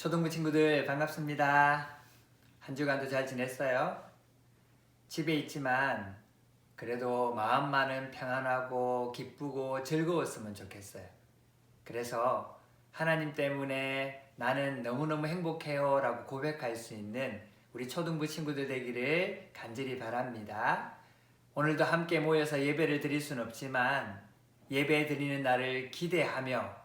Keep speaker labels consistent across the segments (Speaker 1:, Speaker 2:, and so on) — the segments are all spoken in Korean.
Speaker 1: 초등부 친구들 반갑습니다. 한 주간도 잘 지냈어요? 집에 있지만 그래도 마음만은 평안하고 기쁘고 즐거웠으면 좋겠어요. 그래서 하나님 때문에 나는 너무너무 행복해요 라고 고백할 수 있는 우리 초등부 친구들 되기를 간절히 바랍니다. 오늘도 함께 모여서 예배를 드릴 수는 없지만 예배 드리는 날을 기대하며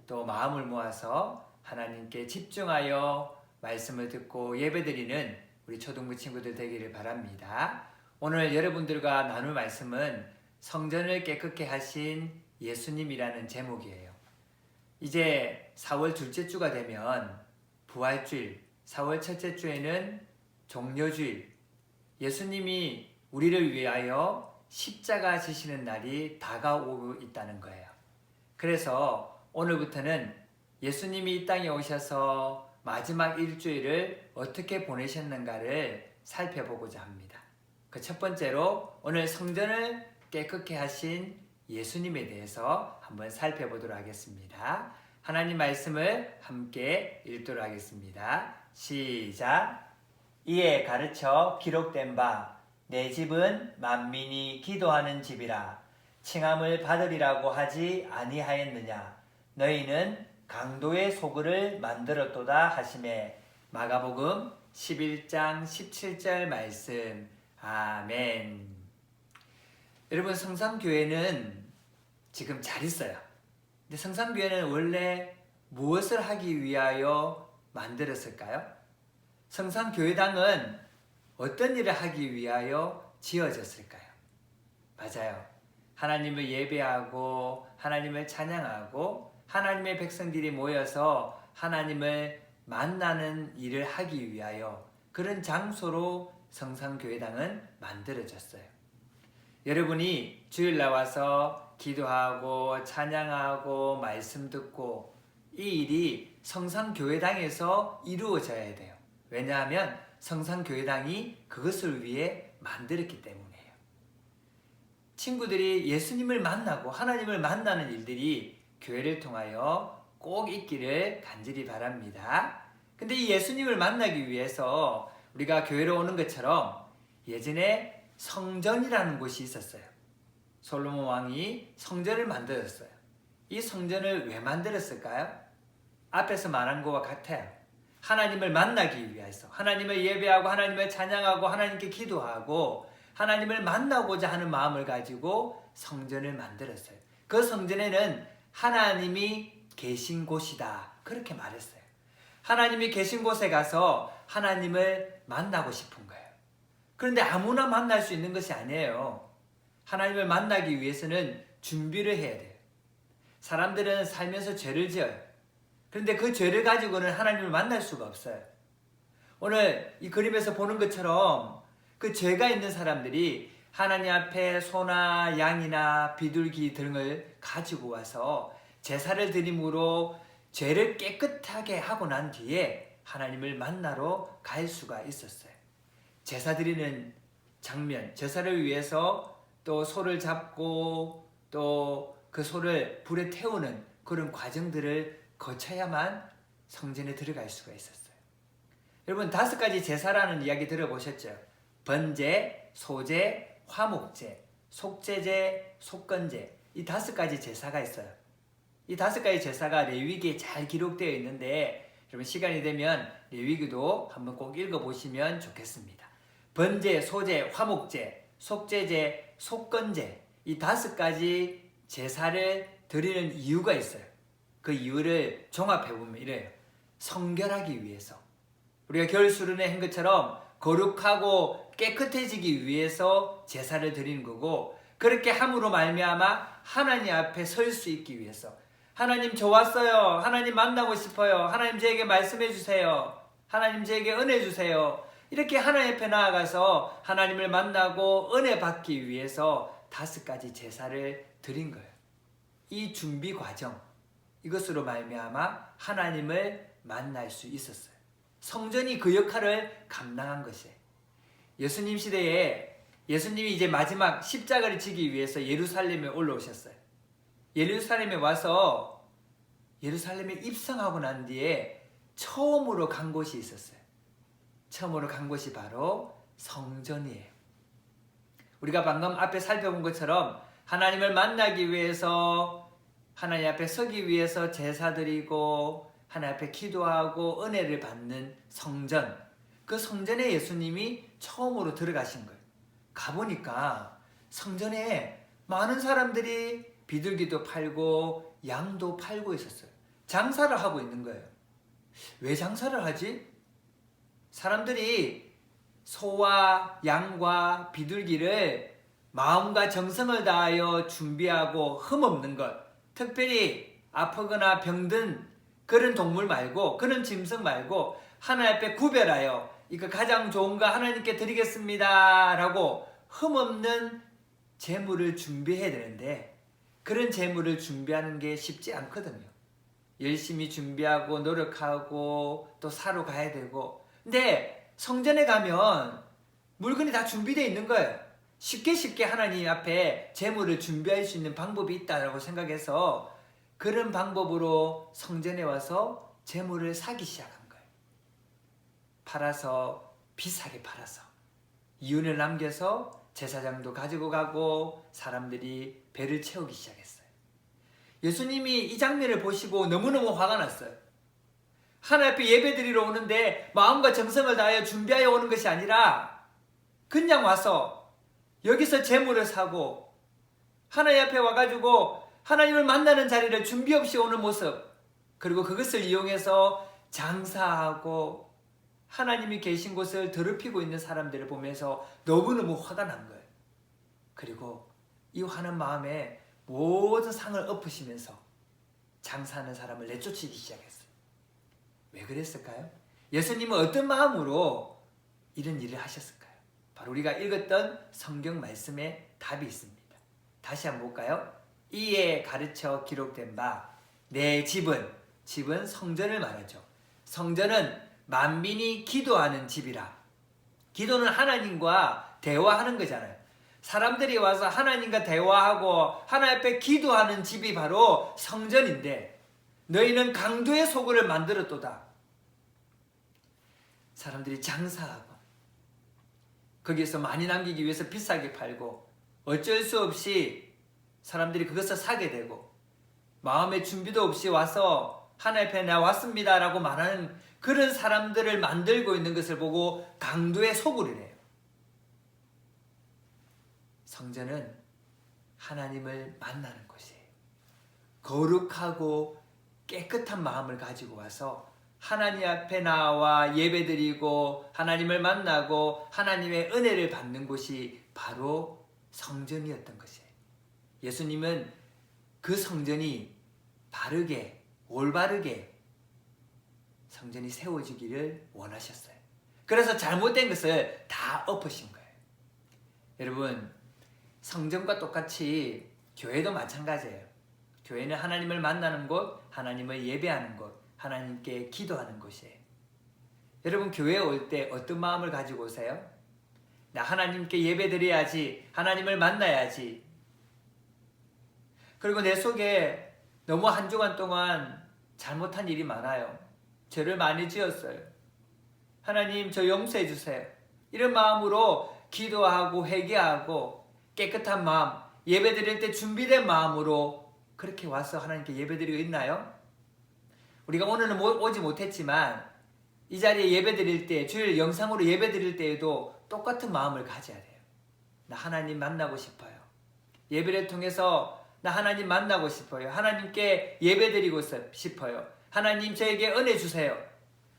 Speaker 1: 또 마음을 모아서 하나님께 집중하여 말씀을 듣고 예배드리는 우리 초등부 친구들 되기를 바랍니다. 오늘 여러분들과 나눌 말씀은 성전을 깨끗게 하신 예수님이라는 제목이에요. 이제 4월 둘째 주가 되면 부활주일, 4월 첫째 주에는 종려주일, 예수님이 우리를 위하여 십자가 지시는 날이 다가오고 있다는 거예요. 그래서 오늘부터는 예수님이 이 땅에 오셔서 마지막 일주일을 어떻게 보내셨는가를 살펴보고자 합니다. 그 첫 번째로 오늘 성전을 깨끗게 하신 예수님에 대해서 한번 살펴보도록 하겠습니다. 하나님 말씀을 함께 읽도록 하겠습니다. 시작. 이에 가르쳐 기록된 바 내 집은 만민이 기도하는 집이라 칭함을 받으리라고 하지 아니하였느냐. 너희는 강도의 소굴을 만들었도다 하시매. 마가복음 11장 17절 말씀. 아멘. 여러분, 성삼교회는 지금 잘 있어요. 근데 성삼교회는 원래 무엇을 하기 위하여 만들었을까요? 성삼교회당은 어떤 일을 하기 위하여 지어졌을까요? 맞아요. 하나님을 예배하고 하나님을 찬양하고 하나님의 백성들이 모여서 하나님을 만나는 일을 하기 위하여 그런 장소로 성삼교회당은 만들어졌어요. 여러분이 주일 나와서 기도하고 찬양하고 말씀 듣고 이 일이 성삼교회당에서 이루어져야 돼요. 왜냐하면 성삼교회당이 그것을 위해 만들었기 때문이에요. 친구들이 예수님을 만나고 하나님을 만나는 일들이 교회를 통하여 꼭 있기를 간절히 바랍니다. 근데 이 예수님을 만나기 위해서 우리가 교회로 오는 것처럼 예전에 성전이라는 곳이 있었어요. 솔로몬 왕이 성전을 만들었어요. 이 성전을 왜 만들었을까요? 앞에서 말한 것과 같아요. 하나님을 만나기 위해서, 하나님을 예배하고 하나님을 찬양하고 하나님께 기도하고 하나님을 만나고자 하는 마음을 가지고 성전을 만들었어요. 그 성전에는 하나님이 계신 곳이다, 그렇게 말했어요. 하나님이 계신 곳에 가서 하나님을 만나고 싶은 거예요. 그런데 아무나 만날 수 있는 것이 아니에요. 하나님을 만나기 위해서는 준비를 해야 돼요. 사람들은 살면서 죄를 지어요. 그런데 그 죄를 가지고는 하나님을 만날 수가 없어요. 오늘 이 그림에서 보는 것처럼 그 죄가 있는 사람들이 하나님 앞에 소나 양이나 비둘기 등을 가지고 와서 제사를 드림으로 죄를 깨끗하게 하고 난 뒤에 하나님을 만나러 갈 수가 있었어요. 제사 드리는 장면, 제사를 위해서 또 소를 잡고 또 그 소를 불에 태우는 그런 과정들을 거쳐야만 성전에 들어갈 수가 있었어요. 여러분, 5가지 제사라는 이야기 들어보셨죠? 번제, 소제, 화목제, 속제제, 속건제, 이 5가지 제사가 있어요. 이 5가지 제사가 레위기에 잘 기록되어 있는데 여러분, 시간이 되면 레위기도 한번 꼭 읽어보시면 좋겠습니다. 번제, 소제, 화목제, 속제제, 속건제, 이 5가지 제사를 드리는 이유가 있어요. 그 이유를 종합해보면 이래요. 성결하기 위해서, 우리가 결수련회 한 것처럼 거룩하고 깨끗해지기 위해서 제사를 드리는 거고, 그렇게 함으로 말미암아 하나님 앞에 설 수 있기 위해서, 하나님 저 왔어요, 하나님 만나고 싶어요, 하나님 저에게 말씀해 주세요, 하나님 저에게 은혜 주세요, 이렇게 하나님 앞에 나아가서 하나님을 만나고 은혜 받기 위해서 5가지 제사를 드린 거예요. 이 준비 과정, 이것으로 말미암아 하나님을 만날 수 있었어요. 성전이 그 역할을 감당한 것이에요. 예수님 시대에 예수님이 이제 마지막 십자가를 지기 위해서 예루살렘에 올라오셨어요. 예루살렘에 와서 예루살렘에 입성하고 난 뒤에 처음으로 간 곳이 있었어요. 처음으로 간 곳이 바로 성전이에요. 우리가 방금 앞에 살펴본 것처럼 하나님을 만나기 위해서 하나님 앞에 서기 위해서 제사 드리고 하나님 앞에 기도하고 은혜를 받는 성전, 그 성전에 예수님이 처음으로 들어가신 거예요. 가보니까 성전에 많은 사람들이 비둘기도 팔고 양도 팔고 있었어요. 장사를 하고 있는 거예요. 왜 장사를 하지? 사람들이 소와 양과 비둘기를 마음과 정성을 다하여 준비하고 흠없는 것, 특별히 아프거나 병든 그런 동물 말고, 그런 짐승 말고 하나님 앞에 구별하여 이거 가장 좋은 거 하나님께 드리겠습니다 라고 흠없는 제물을 준비해야 되는데, 그런 제물을 준비하는 게 쉽지 않거든요. 열심히 준비하고 노력하고 또 사러 가야 되고. 근데 성전에 가면 물건이 다 준비되어 있는 거예요. 쉽게 하나님 앞에 제물을 준비할 수 있는 방법이 있다고 생각해서 그런 방법으로 성전에 와서 제물을 사기 시작한 거예요. 팔아서, 비싸게 팔아서 이윤을 남겨서 제사장도 가지고 가고 사람들이 배를 채우기 시작했어요. 예수님이 이 장면을 보시고 너무너무 화가 났어요. 하나님 앞에 예배드리러 오는데 마음과 정성을 다하여 준비하여 오는 것이 아니라 그냥 와서 여기서 제물을 사고 하나님 앞에 와가지고 하나님을 만나는 자리를 준비 없이 오는 모습, 그리고 그것을 이용해서 장사하고 하나님이 계신 곳을 더럽히고 있는 사람들을 보면서 너무너무 화가 난 거예요. 그리고 이 화난 마음에 모든 상을 엎으시면서 장사하는 사람을 내쫓기 시작했어요. 왜 그랬을까요? 예수님은 어떤 마음으로 이런 일을 하셨을까요? 바로 우리가 읽었던 성경 말씀에 답이 있습니다. 다시 한번 볼까요? 이에 가르쳐 기록된 바 내 집은 성전을 말하죠. 성전은 만민이 기도하는 집이라. 기도는 하나님과 대화하는 거잖아요. 사람들이 와서 하나님과 대화하고 하나님 앞에 기도하는 집이 바로 성전인데 너희는 강도의 소굴을 만들었도다. 사람들이 장사하고 거기에서 많이 남기기 위해서 비싸게 팔고 어쩔 수 없이 사람들이 그것을 사게 되고 마음의 준비도 없이 와서 하나님 앞에 나 왔습니다 라고 말하는 그런 사람들을 만들고 있는 것을 보고 강도의 소굴이래요. 성전은 하나님을 만나는 곳이에요. 거룩하고 깨끗한 마음을 가지고 와서 하나님 앞에 나와 예배드리고 하나님을 만나고 하나님의 은혜를 받는 곳이 바로 성전이었던 것이에요. 예수님은 그 성전이 바르게, 올바르게 성전이 세워지기를 원하셨어요. 그래서 잘못된 것을 다 엎으신 거예요. 여러분, 성전과 똑같이 교회도 마찬가지예요. 교회는 하나님을 만나는 곳, 하나님을 예배하는 곳, 하나님께 기도하는 곳이에요. 여러분, 교회에 올 때 어떤 마음을 가지고 오세요? 나 하나님께 예배드려야지, 하나님을 만나야지. 그리고 내 속에 너무 한 주간 동안 잘못한 일이 많아요. 죄를 많이 지었어요. 하나님, 저 용서해 주세요. 이런 마음으로 기도하고 회개하고 깨끗한 마음, 예배드릴 때 준비된 마음으로 그렇게 와서 하나님께 예배드리고 있나요? 우리가 오늘은 오지 못했지만 이 자리에 예배드릴 때, 주일 영상으로 예배드릴 때에도 똑같은 마음을 가져야 돼요. 나 하나님 만나고 싶어요. 예배를 통해서 나 하나님 만나고 싶어요. 하나님께 예배드리고 싶어요. 하나님 저에게 은혜 주세요.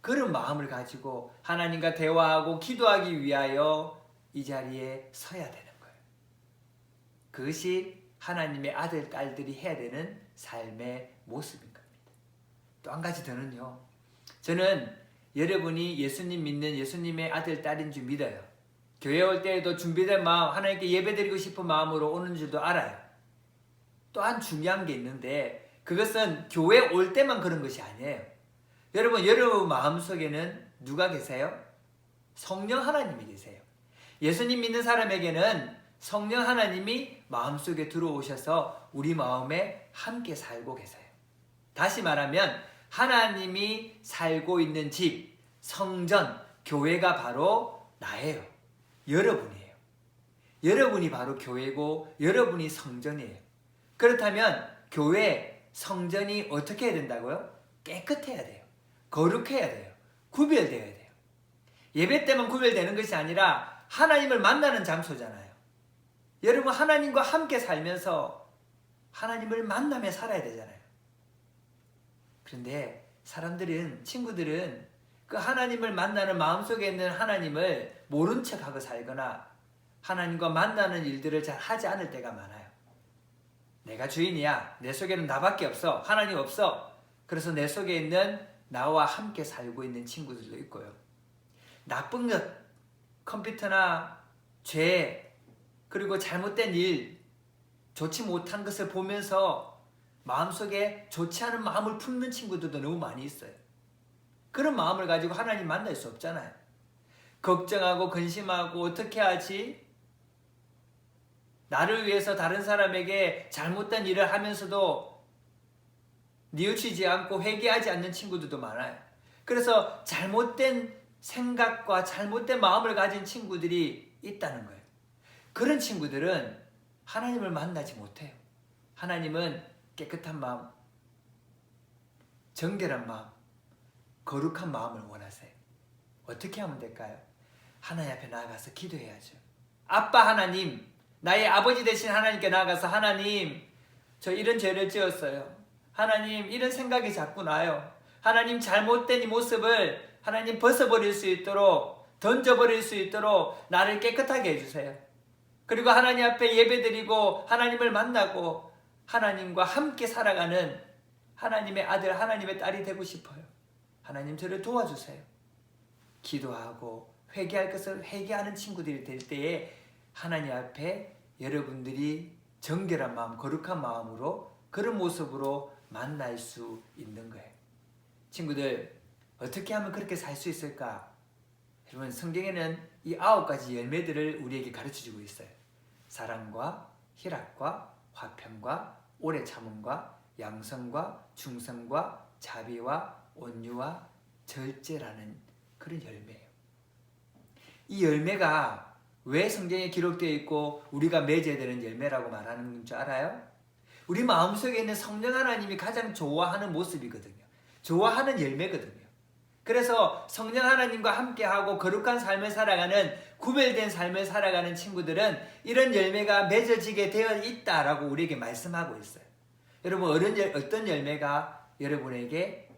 Speaker 1: 그런 마음을 가지고 하나님과 대화하고 기도하기 위하여 이 자리에 서야 되는 거예요. 그것이 하나님의 아들, 딸들이 해야 되는 삶의 모습인 겁니다. 또 한 가지 더는요. 저는 여러분이 예수님 믿는 예수님의 아들, 딸인 줄 믿어요. 교회 올 때에도 준비된 마음, 하나님께 예배드리고 싶은 마음으로 오는 줄도 알아요. 또한 중요한 게 있는데 그것은 교회 올 때만 그런 것이 아니에요. 여러분 마음속에는 누가 계세요? 성령 하나님이 계세요. 예수님 믿는 사람에게는 성령 하나님이 마음속에 들어오셔서 우리 마음에 함께 살고 계세요. 다시 말하면 하나님이 살고 있는 집, 성전, 교회가 바로 나예요. 여러분이에요. 여러분이 바로 교회고 여러분이 성전이에요. 그렇다면 교회, 성전이 어떻게 해야 된다고요? 깨끗해야 돼요. 거룩해야 돼요. 구별되어야 돼요. 예배 때만 구별되는 것이 아니라 하나님을 만나는 장소잖아요. 여러분 하나님과 함께 살면서 하나님을 만나며 살아야 되잖아요. 그런데 사람들은, 친구들은 그 하나님을 만나는 마음속에 있는 하나님을 모른 척하고 살거나 하나님과 만나는 일들을 잘 하지 않을 때가 많아요. 내가 주인이야. 내 속에는 나밖에 없어. 하나님 없어. 그래서 내 속에 있는 나와 함께 살고 있는 친구들도 있고요. 나쁜 것, 컴퓨터나 죄, 그리고 잘못된 일, 좋지 못한 것을 보면서 마음속에 좋지 않은 마음을 품는 친구들도 너무 많이 있어요. 그런 마음을 가지고 하나님 만날 수 없잖아요. 걱정하고 근심하고 어떻게 하지? 나를 위해서 다른 사람에게 잘못된 일을 하면서도 뉘우치지 않고 회개하지 않는 친구들도 많아요. 그래서 잘못된 생각과 잘못된 마음을 가진 친구들이 있다는 거예요. 그런 친구들은 하나님을 만나지 못해요. 하나님은 깨끗한 마음, 정결한 마음, 거룩한 마음을 원하세요. 어떻게 하면 될까요? 하나님 앞에 나아가서 기도해야죠. 아빠 하나님, 나의 아버지 되신 하나님께 나아가서 하나님, 저 이런 죄를 지었어요. 하나님, 이런 생각이 자꾸 나요. 하나님, 잘못된 이 모습을 하나님 벗어버릴 수 있도록, 던져버릴 수 있도록 나를 깨끗하게 해주세요. 그리고 하나님 앞에 예배드리고 하나님을 만나고 하나님과 함께 살아가는 하나님의 아들, 하나님의 딸이 되고 싶어요. 하나님 저를 도와주세요. 기도하고 회개할 것을 회개하는 친구들이 될 때에 하나님 앞에 여러분들이 정결한 마음, 거룩한 마음으로 그런 모습으로 만날 수 있는 거예요. 친구들, 어떻게 하면 그렇게 살 수 있을까? 여러분, 성경에는 이 9가지 열매들을 우리에게 가르쳐주고 있어요. 사랑과 희락과 화평과 오래 참음과 양성과 충성과 자비와 온유와 절제라는 그런 열매예요. 이 열매가 왜 성경에 기록되어 있고 우리가 맺어야 되는 열매라고 말하는 줄 알아요? 우리 마음속에 있는 성령 하나님이 가장 좋아하는 모습이거든요. 좋아하는 열매거든요. 그래서 성령 하나님과 함께하고 거룩한 삶을 살아가는, 구별된 삶을 살아가는 친구들은 이런 열매가 맺어지게 되어 있다라고 우리에게 말씀하고 있어요. 여러분, 어떤 열매가 여러분에게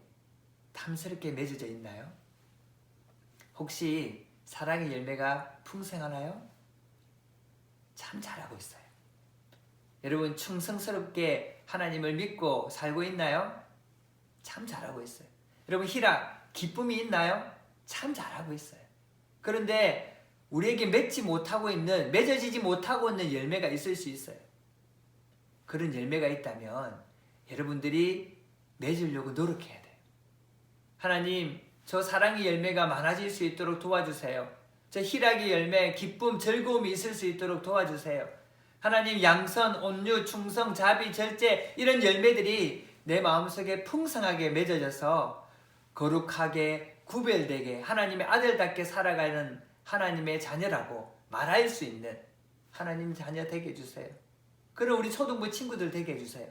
Speaker 1: 탐스럽게 맺어져 있나요? 혹시 사랑의 열매가 풍성하나요? 참 잘하고 있어요. 여러분, 충성스럽게 하나님을 믿고 살고 있나요? 참 잘하고 있어요. 여러분, 희락, 기쁨이 있나요? 참 잘하고 있어요. 그런데 우리에게 맺지 못하고 있는, 맺어지지 못하고 있는 열매가 있을 수 있어요. 그런 열매가 있다면 여러분들이 맺으려고 노력해야 돼요. 하나님, 저 사랑의 열매가 많아질 수 있도록 도와주세요. 저 희락의 열매, 기쁨, 즐거움이 있을 수 있도록 도와주세요. 하나님, 양선, 온유, 충성, 자비, 절제, 이런 열매들이 내 마음속에 풍성하게 맺어져서 거룩하게, 구별되게 하나님의 아들답게 살아가는 하나님의 자녀라고 말할 수 있는 하나님 자녀 되게 해주세요. 그럼 우리 초등부 친구들 되게 해주세요.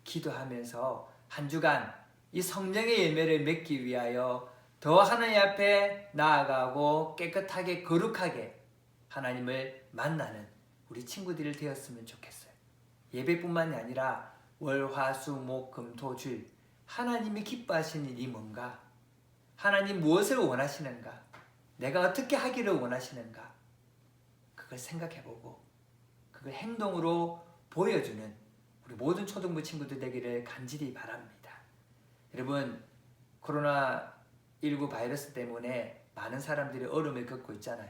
Speaker 1: 기도하면서 한 주간 이 성령의 열매를 맺기 위하여 더 하나님 앞에 나아가고 깨끗하게, 거룩하게 하나님을 만나는 우리 친구들이 되었으면 좋겠어요. 예배뿐만이 아니라 월, 화, 수, 목, 금, 토, 줄, 하나님이 기뻐하시는 일이 뭔가? 하나님 무엇을 원하시는가? 내가 어떻게 하기를 원하시는가? 그걸 생각해보고 그걸 행동으로 보여주는 우리 모든 초등부 친구들 되기를 간절히 바랍니다. 여러분, 코로나19 바이러스 때문에 많은 사람들이 어려움을 겪고 있잖아요.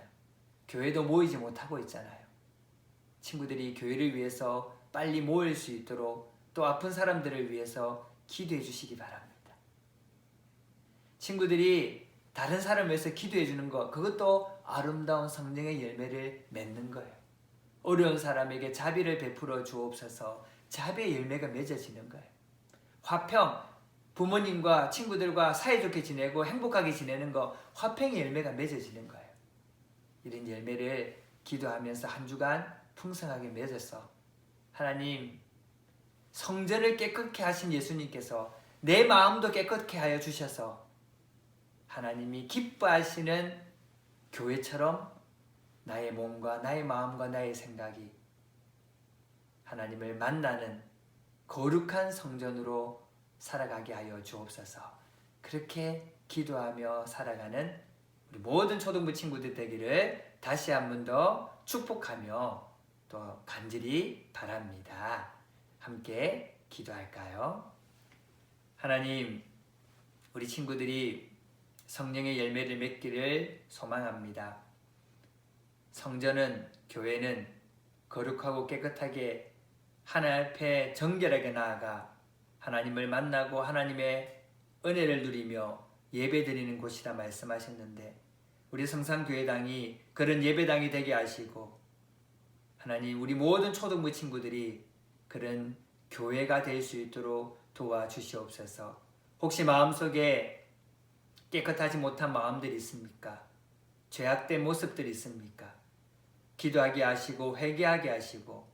Speaker 1: 교회도 모이지 못하고 있잖아요. 친구들이 교회를 위해서 빨리 모일 수 있도록 또 아픈 사람들을 위해서 기도해 주시기 바랍니다. 친구들이 다른 사람을 위해서 기도해 주는 것, 그것도 아름다운 성령의 열매를 맺는 거예요. 어려운 사람에게 자비를 베풀어 주옵소서. 자비의 열매가 맺어지는 거예요. 화평, 부모님과 친구들과 사이좋게 지내고 행복하게 지내는 거 화평의 열매가 맺어지는 거예요. 이런 열매를 기도하면서 한 주간 풍성하게 맺어서 하나님 성전을 깨끗게 하신 예수님께서 내 마음도 깨끗게 하여 주셔서 하나님이 기뻐하시는 교회처럼 나의 몸과 나의 마음과 나의 생각이 하나님을 만나는 거룩한 성전으로 살아가게 하여 주옵소서. 그렇게 기도하며 살아가는 우리 모든 초등부 친구들 되기를 다시 한 번 더 축복하며 또 간절히 바랍니다. 함께 기도할까요? 하나님, 우리 친구들이 성령의 열매를 맺기를 소망합니다. 성전은, 교회는 거룩하고 깨끗하게 하나님 앞에 정결하게 나아가 하나님을 만나고 하나님의 은혜를 누리며 예배드리는 곳이라 말씀하셨는데 우리 성산교회당이 그런 예배당이 되게 하시고 하나님 우리 모든 초등부 친구들이 그런 교회가 될 수 있도록 도와주시옵소서. 혹시 마음속에 깨끗하지 못한 마음들이 있습니까? 죄악된 모습들이 있습니까? 기도하게 하시고 회개하게 하시고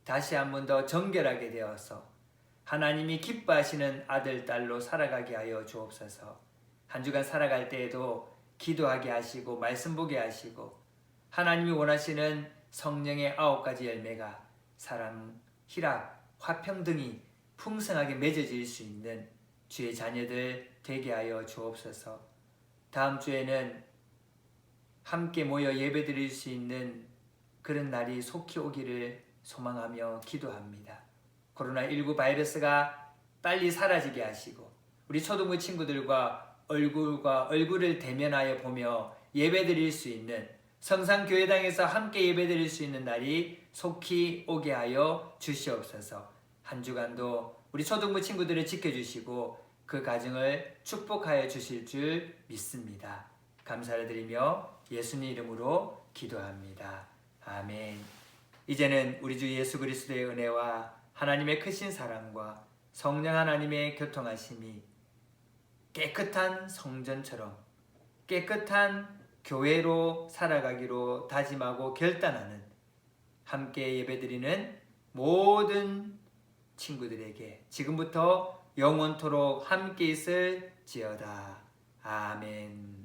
Speaker 1: 다시 한 번 더 정결하게 되어서 하나님이 기뻐하시는 아들, 딸로 살아가게 하여 주옵소서. 한 주간 살아갈 때에도 기도하게 하시고 말씀 보게 하시고 하나님이 원하시는 성령의 9가지 열매가 사랑, 희락, 화평 등이 풍성하게 맺어질 수 있는 주의 자녀들 되게 하여 주옵소서. 다음 주에는 함께 모여 예배드릴 수 있는 그런 날이 속히 오기를 소망하며 기도합니다. 코로나19 바이러스가 빨리 사라지게 하시고 우리 초등부 친구들과 얼굴과 얼굴을 대면하여 보며 예배드릴 수 있는 성산교회당에서 함께 예배드릴 수 있는 날이 속히 오게 하여 주시옵소서. 한 주간도 우리 초등부 친구들을 지켜주시고 그 가정을 축복하여 주실 줄 믿습니다. 감사를 드리며 예수님 이름으로 기도합니다. 아멘. 이제는 우리 주 예수 그리스도의 은혜와 하나님의 크신 사랑과 성령 하나님의 교통하심이 깨끗한 성전처럼 깨끗한 교회로 살아가기로 다짐하고 결단하는 함께 예배드리는 모든 친구들에게 지금부터 영원토록 함께 있을지어다. 아멘.